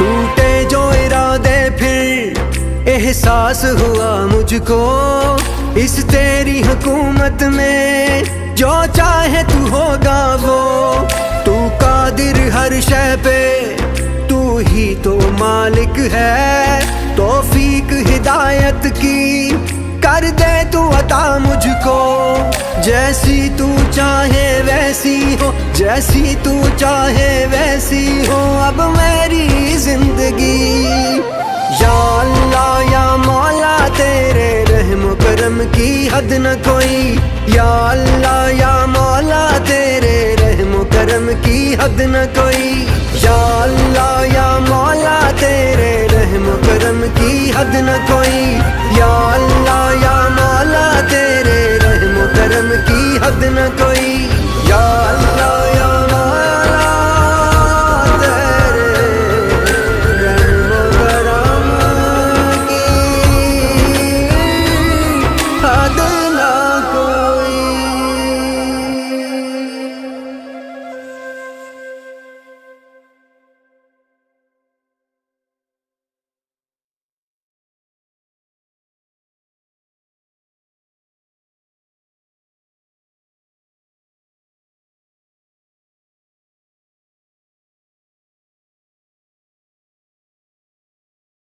टूटे जो इरादे फिर एहसास हुआ मुझको, इस तेरी हुकूमत में जो चाहे तू होगा वो। तू कादिर हर शय पे, तू ही तो मालिक है। तौफीक हिदायत की कर दे तू अता मुझको। जैसी तू चाहे वैसी हो, जैसी तू चाहे वैसी हो अब मेरी जिंदगी। या अल्लाह या मौला तेरे रहम करम की हद न कोई। या अल्लाह या मौला तेरे रहम करम की हद न कोई। या अल्लाह